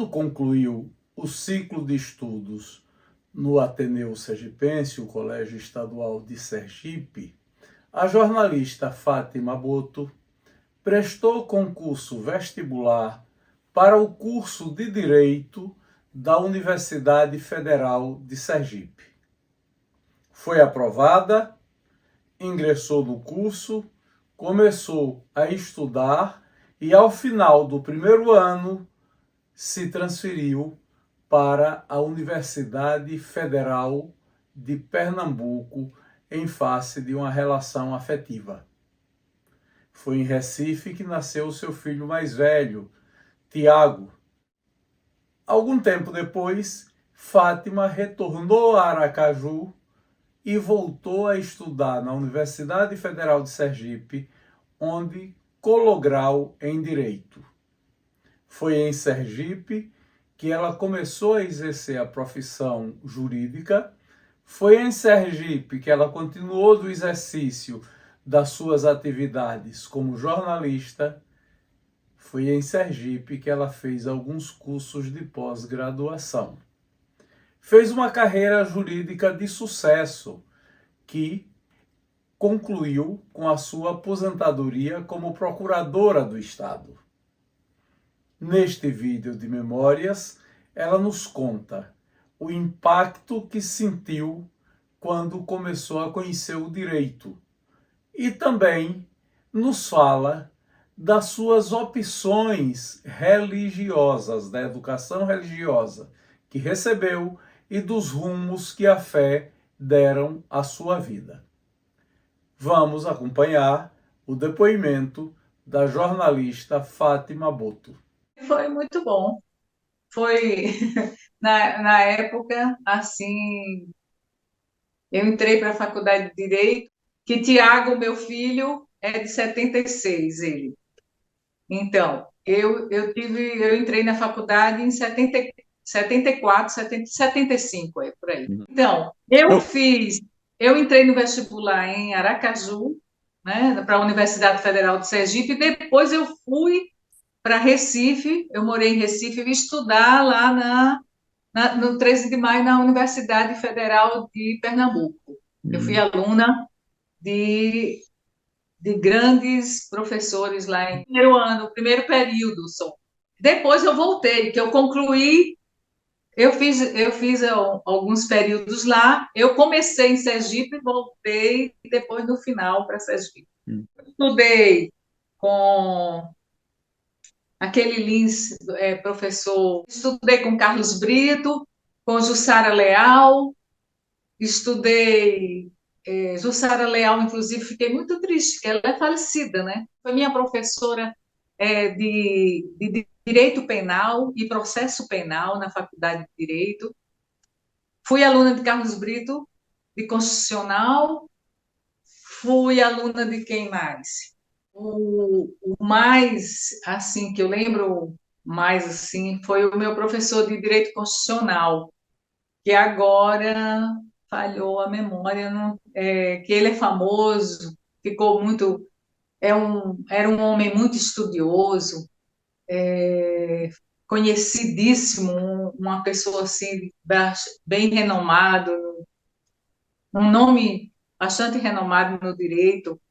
Quando concluiu o ciclo de estudos no Ateneu Sergipense, o Colégio Estadual de Sergipe, a jornalista Fátima Boto prestou concurso vestibular para o curso de Direito da Universidade Federal de Sergipe. Foi aprovada, ingressou no curso, começou a estudar e, ao final do primeiro ano, se transferiu para a Universidade Federal de Pernambuco em face de uma relação afetiva. Foi em Recife que nasceu seu filho mais velho, Tiago. Algum tempo depois, Fátima retornou a Aracaju e voltou a estudar na Universidade Federal de Sergipe, onde colou grau em Direito. Foi em Sergipe que ela começou a exercer a profissão jurídica. Foi em Sergipe que ela continuou do exercício das suas atividades como jornalista. Foi em Sergipe que ela fez alguns cursos de pós-graduação. Fez uma carreira jurídica de sucesso, que concluiu com a sua aposentadoria como procuradora do Estado. Neste vídeo de memórias, ela nos conta o impacto que sentiu quando começou a conhecer o direito e também nos fala das suas opções religiosas, da educação religiosa que recebeu e dos rumos que a fé deram à sua vida. Vamos acompanhar o depoimento da jornalista Fátima Boto. Foi muito bom. Foi na época, assim, eu entrei para a faculdade de Direito, que Tiago, meu filho, é de 76, ele. Então, eu entrei na faculdade em 74, 75, é por aí. Então, eu entrei no vestibular em Aracaju, né, para a Universidade Federal de Sergipe, e depois eu fui para Recife, eu morei em Recife, e vim estudar lá no 13 de maio na Universidade Federal de Pernambuco. Eu fui aluna de, de grandes professores lá em primeiro ano, primeiro período só. Depois eu voltei, que eu concluí, eu fiz alguns períodos lá, eu comecei em Sergipe, voltei, e depois no final para Sergipe. Estudei com aquele Lins, professor. Estudei com Carlos Brito, com Jussara Leal, estudei Jussara Leal, inclusive, fiquei muito triste, porque ela é falecida, né? Foi minha professora de Direito Penal e Processo Penal na Faculdade de Direito. Fui aluna de Carlos Brito, de Constitucional. Fui aluna de quem mais? O mais, assim, que eu lembro mais, assim, foi o meu professor de Direito Constitucional, que agora falhou a memória, que ele é famoso, ficou muito, era um homem muito estudioso, conhecidíssimo, uma pessoa, assim, bem renomado, um nome bastante renomado no direito.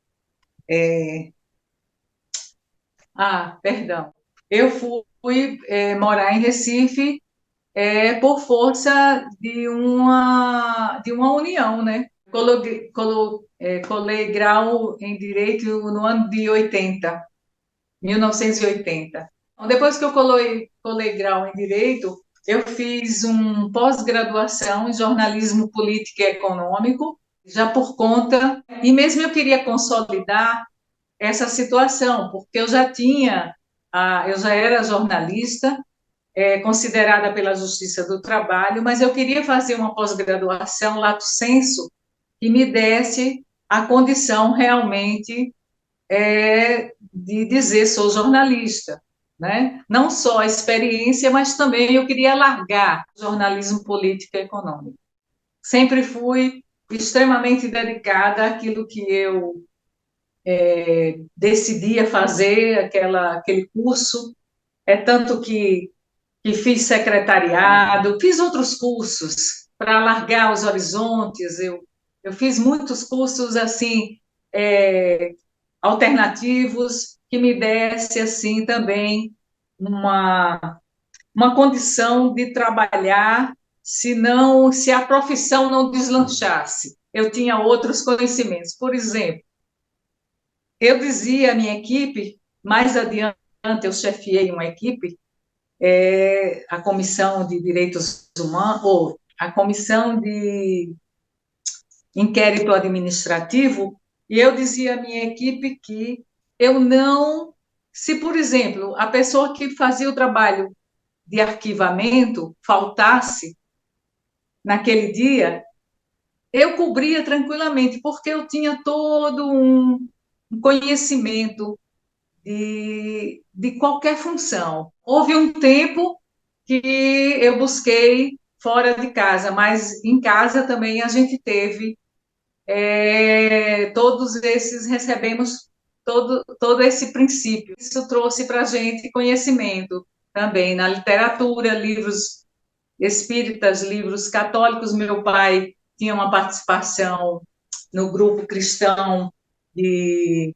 Perdão. Eu fui morar em Recife por força de uma união, né? Colei grau em Direito no ano de 1980. Então, depois que eu colei grau em Direito, eu fiz um pós-graduação em Jornalismo Político e Econômico, já por conta, e mesmo eu queria consolidar essa situação, porque eu já era jornalista, considerada pela Justiça do Trabalho, mas eu queria fazer uma pós-graduação lato sensu que me desse a condição realmente de dizer sou jornalista, né? Não só a experiência, mas também eu queria largar o jornalismo político e econômico. Sempre fui extremamente dedicada àquilo que eu decidia fazer, aquele curso, tanto que que fiz secretariado, fiz outros cursos para alargar os horizontes. Eu fiz muitos cursos assim alternativos que me desse assim também uma uma condição de trabalhar, se a profissão não deslanchasse. Eu tinha outros conhecimentos. Por exemplo, eu dizia à minha equipe, mais adiante eu chefiei uma equipe, a Comissão de Direitos Humanos, ou a Comissão de Inquérito Administrativo, e eu dizia à minha equipe que eu não, se, por exemplo, a pessoa que fazia o trabalho de arquivamento faltasse naquele dia, eu cobria tranquilamente, porque eu tinha todo um conhecimento de qualquer função. Houve um tempo que eu busquei fora de casa, mas em casa também a gente teve todos esses, recebemos todo esse princípio. Isso trouxe para a gente conhecimento também na literatura, livros espíritas, livros católicos. Meu pai tinha uma participação no grupo cristão de,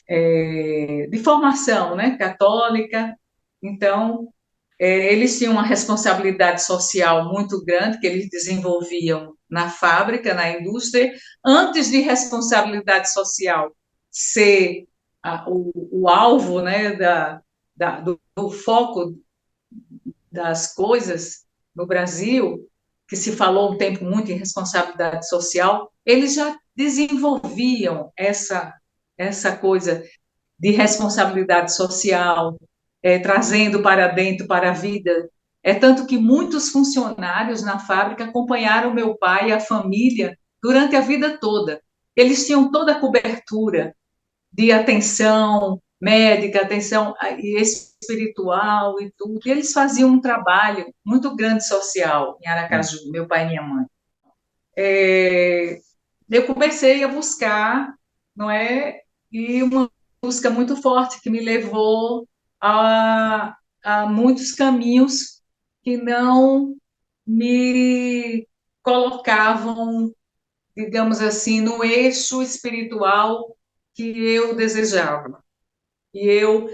de formação, né, católica. Então, eles tinham uma responsabilidade social muito grande que eles desenvolviam na fábrica, na indústria, antes de responsabilidade social ser o alvo, né, do foco das coisas no Brasil, que se falou um tempo muito em responsabilidade social, eles já desenvolviam essa coisa de responsabilidade social, trazendo para dentro, para a vida. É tanto que muitos funcionários na fábrica acompanharam meu pai e a família durante a vida toda. Eles tinham toda a cobertura de atenção médica, atenção espiritual e tudo. E eles faziam um trabalho muito grande social em Aracaju, meu pai e minha mãe. Eu comecei a buscar, não é? E uma busca muito forte que me levou a muitos caminhos que não me colocavam, digamos assim, no eixo espiritual que eu desejava. E eu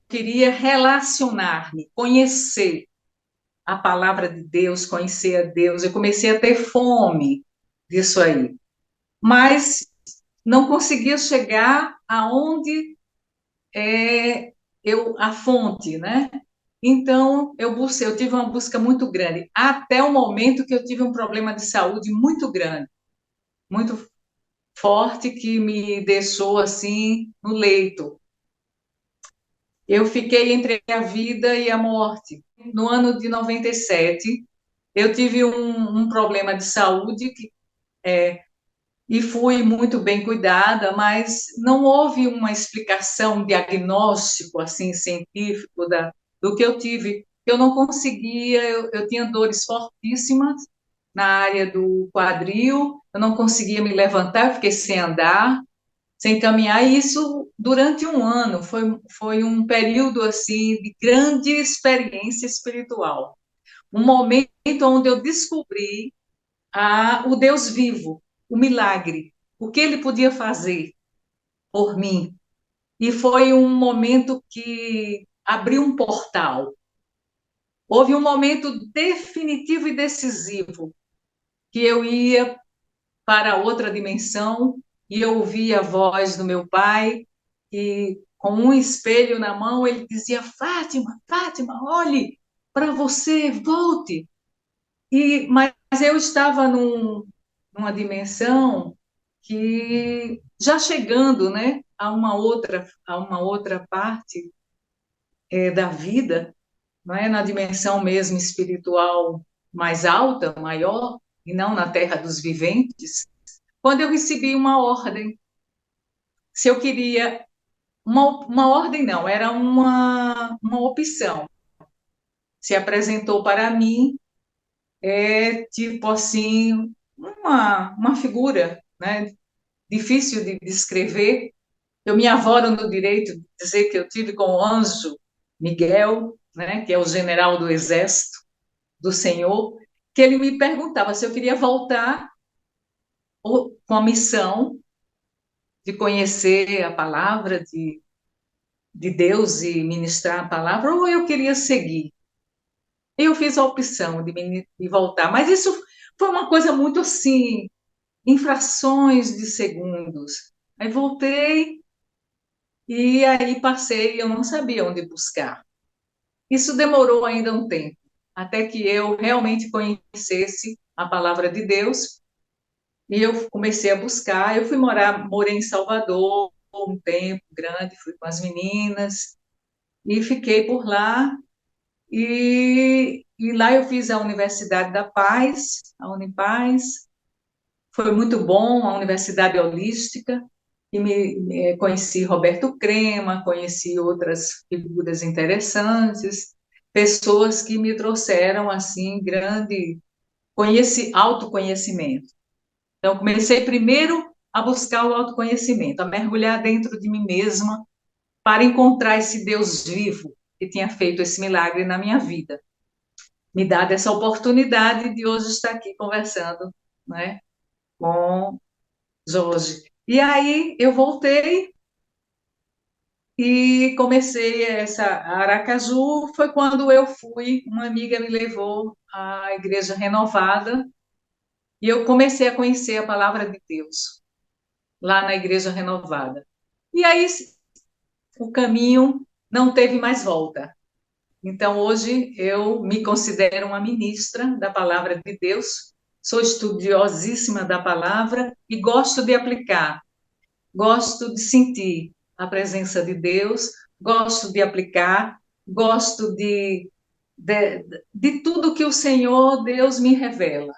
queria relacionar-me, conhecer a palavra de Deus, conhecer a Deus. Eu comecei a ter fome disso aí. Mas não conseguia chegar aonde a fonte, né? Então, eu tive uma busca muito grande, até o momento que eu tive um problema de saúde muito grande, muito forte, que me deixou assim no leito. Eu fiquei entre a vida e a morte. No ano de 97, eu tive um problema de saúde e fui muito bem cuidada, mas não houve uma explicação, um diagnóstico assim científico do que eu tive. Eu não conseguia, eu tinha dores fortíssimas na área do quadril, eu não conseguia me levantar, eu fiquei sem andar, sem caminhar, e isso durante um ano. Foi um período assim de grande experiência espiritual. Um momento onde eu descobri o Deus vivo, o milagre, o que ele podia fazer por mim. E foi um momento que abriu um portal. Houve um momento definitivo e decisivo que eu ia para outra dimensão e eu ouvia a voz do meu pai e com um espelho na mão ele dizia: Fátima, Fátima, olhe para você, volte. Mas eu estava numa dimensão que já chegando, né, a uma outra parte da vida, não é, na dimensão mesmo espiritual mais alta, maior, e não na terra dos viventes, quando eu recebi uma ordem, se eu queria, uma ordem não, era uma opção, se apresentou para mim, tipo assim, uma figura, né, difícil de descrever. Eu me avoro no direito de dizer que eu tive com o anjo Miguel, né, que é o general do exército do Senhor, que ele me perguntava se eu queria voltar com a missão de conhecer a palavra de Deus e ministrar a palavra, ou eu queria seguir. Eu fiz a opção de voltar, mas isso foi uma coisa muito assim, em frações de segundos. Aí voltei e aí passei, eu não sabia onde buscar. Isso demorou ainda um tempo, até que eu realmente conhecesse a palavra de Deus, e eu comecei a buscar. Eu morei em Salvador um tempo grande, fui com as meninas, e fiquei por lá. E lá eu fiz a Universidade da Paz, a Unipaz. Foi muito bom, a Universidade Holística. E conheci Roberto Crema, conheci outras figuras interessantes, pessoas que me trouxeram assim grande autoconhecimento. Então comecei primeiro a buscar o autoconhecimento, a mergulhar dentro de mim mesma para encontrar esse Deus vivo que tinha feito esse milagre na minha vida, me dado essa oportunidade de hoje estar aqui conversando, né, com Jorge. E aí eu voltei e comecei essa Aracaju. Foi quando eu fui, uma amiga me levou à Igreja Renovada e eu comecei a conhecer a palavra de Deus lá na Igreja Renovada. E aí o caminho não teve mais volta. Então, hoje, eu me considero uma ministra da palavra de Deus, sou estudiosíssima da palavra e gosto de aplicar, gosto de sentir a presença de Deus, gosto de aplicar, gosto de tudo que o Senhor Deus me revela.